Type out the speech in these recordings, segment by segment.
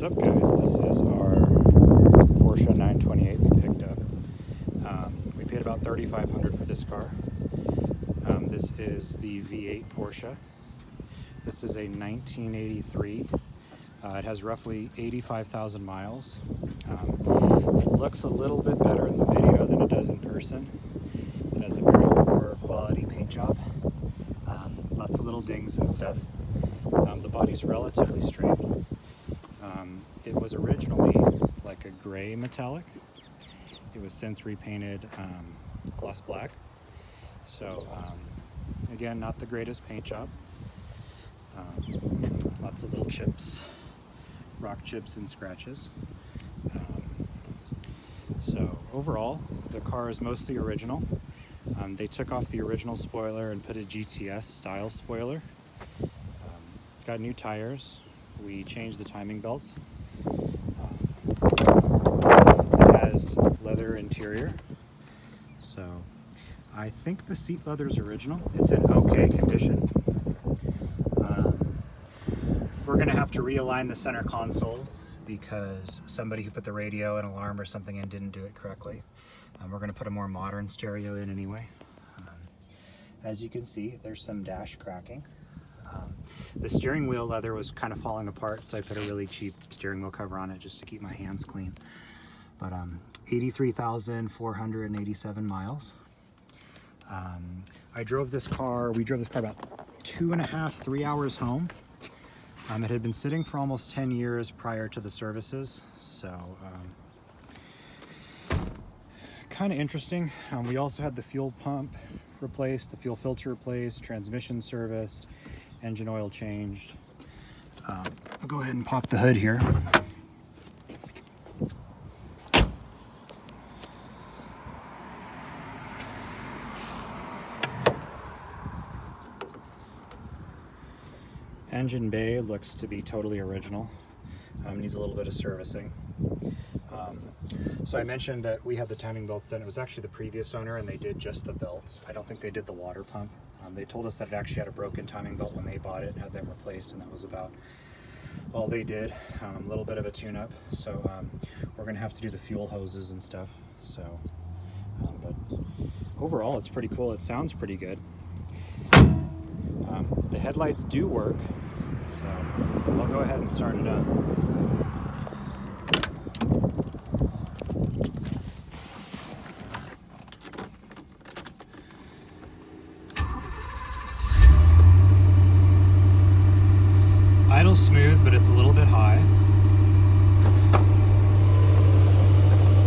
What's up, guys? This is our Porsche 928 we picked up. We paid about $3,500 for this car. This is the V8 Porsche. This is a 1983. It has roughly 85,000 miles. It looks a little bit better in the video than it does in person. It has a very poor quality paint job. Lots of little dings and stuff. The body's relatively straight. It was originally like a gray metallic. It was since repainted gloss black. So again, not the greatest paint job. Lots of little chips, rock chips and scratches. So overall, the car is mostly original. They took off the original spoiler and put a GTS style spoiler. It's got new tires. We changed the timing belts. It has leather interior. So I think the seat leather is original. It's in okay condition. We're gonna have to realign the center console because somebody who put the radio and alarm or something in didn't do it correctly. We're gonna put a more modern stereo in anyway. As you can see, there's some dash cracking. The steering wheel leather was kind of falling apart, so I put a really cheap steering wheel cover on it just to keep my hands clean. But 83,487 miles. We drove this car about 2.5, 3 hours home. It had been sitting for almost 10 years prior to the services, so kind of interesting. We also had the fuel pump replaced, the fuel filter replaced, transmission serviced, engine oil changed. I'll go ahead and pop the hood here. Engine bay looks to be totally original. Needs a little bit of servicing. So I mentioned that we had the timing belts done. It was actually the previous owner, and they did just the belts. I don't think they did the water pump. They told us that it actually had a broken timing belt when they bought it and had that replaced, and that was about all they did. A little bit of a tune-up. So we're gonna have to do the fuel hoses and stuff. So, but overall, it's pretty cool. It sounds pretty good. The headlights do work, so I'll go ahead and start it up. Idle's smooth, but it's a little bit high.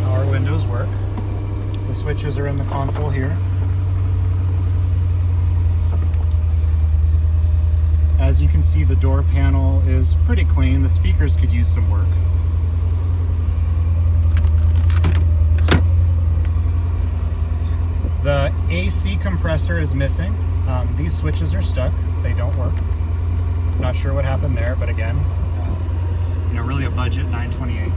Power windows work. The switches are in the console here. As you can see, the door panel is pretty clean. The speakers could use some work. The AC compressor is missing. These switches are stuck. They don't work. Not sure what happened there, but again, really a budget 928.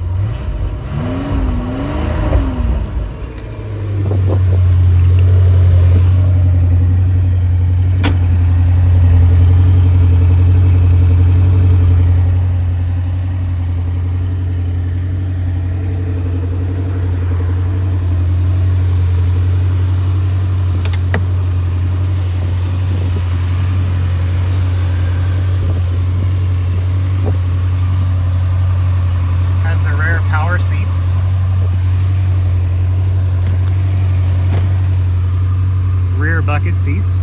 Bucket seats.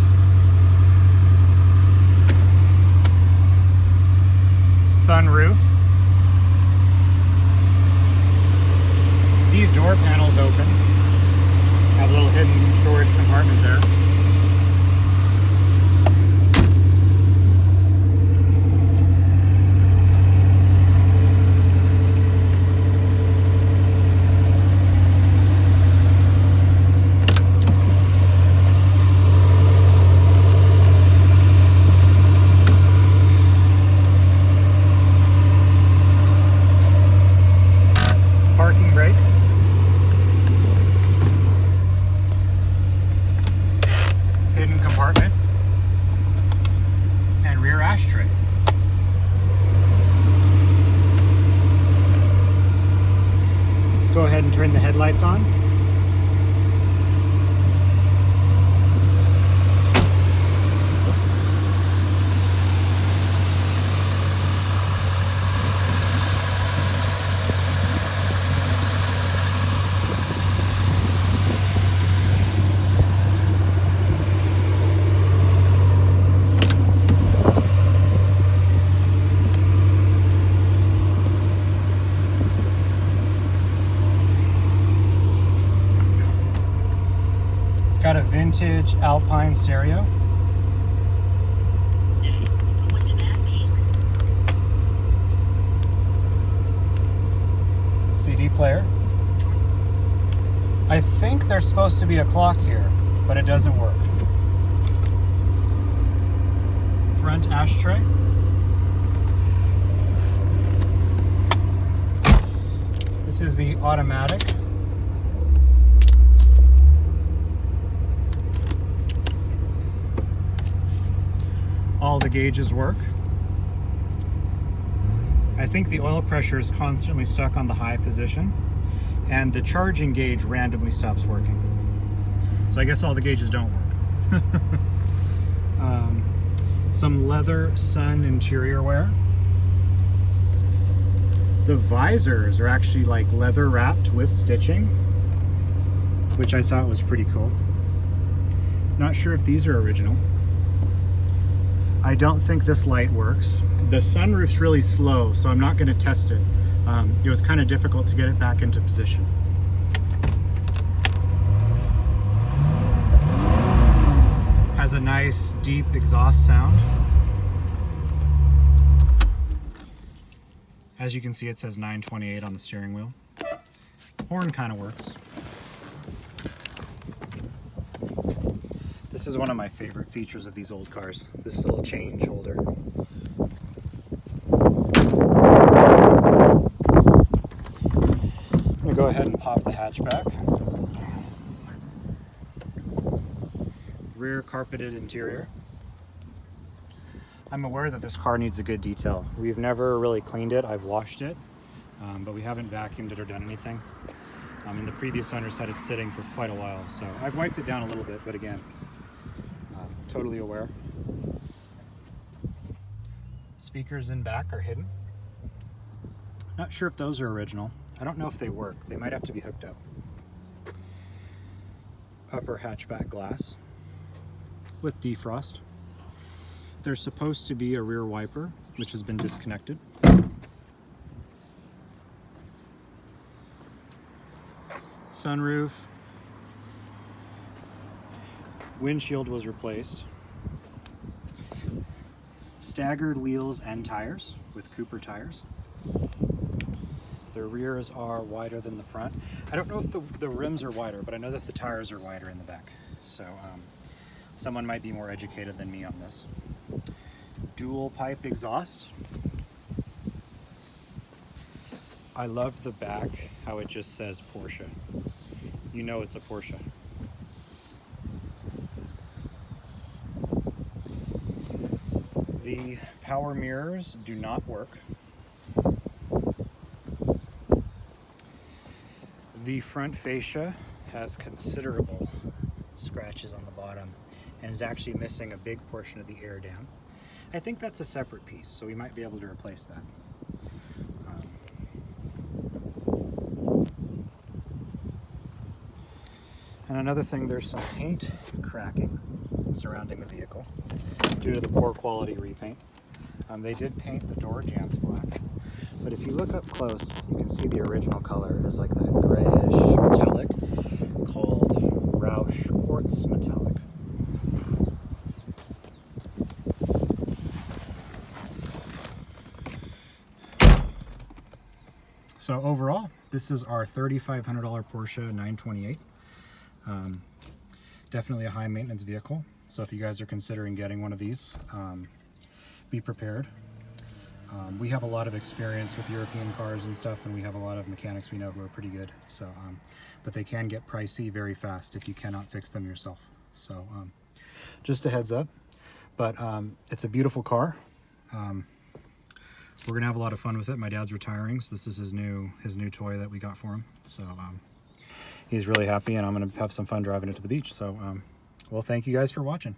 Sunroof. These door panels open. Have a little hidden storage compartment there. Brake. turn the headlights on. Got a vintage Alpine stereo. When demand peaks. CD player. I think there's supposed to be a clock here, but it doesn't work. Front ashtray. This is the automatic. All the gauges work. I think the oil pressure is constantly stuck on the high position, and the charging gauge randomly stops working. So I guess all the gauges don't work. Some leather sun interior wear. The visors are actually like leather wrapped with stitching, which I thought was pretty cool. Not sure if these are original. I don't think this light works. The sunroof's really slow, so I'm not going to test it. It was kind of difficult to get it back into position. Has a nice deep exhaust sound. As you can see, it says 928 on the steering wheel. Horn kind of works. This is one of my favorite features of these old cars, this little change holder. I'm going to go ahead and pop the hatchback. Rear carpeted interior. I'm aware that this car needs a good detail. We've never really cleaned it. I've washed it, but we haven't vacuumed it or done anything. And the previous owners had it sitting for quite a while, so I've wiped it down a little bit, but again, totally aware. Speakers in back are hidden. Not sure if those are original. I don't know if they work. They might have to be hooked up. Upper hatchback glass with defrost. There's supposed to be a rear wiper, which has been disconnected. Sunroof. Windshield was replaced. Staggered wheels and tires with Cooper tires. The rears are wider than the front. I don't know if the rims are wider, but I know that the tires are wider in the back. So someone might be more educated than me on this. Dual pipe exhaust. I love the back, how it just says Porsche. You know it's a Porsche. The power mirrors do not work. The front fascia has considerable scratches on the bottom and is actually missing a big portion of the air dam. I think that's a separate piece, so we might be able to replace that. And another thing, there's some paint cracking surrounding the vehicle due to the poor quality repaint. They did paint the door jambs black, but if you look up close, you can see the original color is like that grayish metallic called Roush Quartz Metallic. So overall, this is our $3,500 Porsche 928. Definitely a high maintenance vehicle. So if you guys are considering getting one of these, be prepared. We have a lot of experience with European cars and stuff, and we have a lot of mechanics we know who are pretty good. So, but they can get pricey very fast if you cannot fix them yourself. So just a heads up, but it's a beautiful car. we're gonna have a lot of fun with it. My dad's retiring, so this is his new toy that we got for him. So he's really happy, and I'm gonna have some fun driving it to the beach. So well, thank you guys for watching.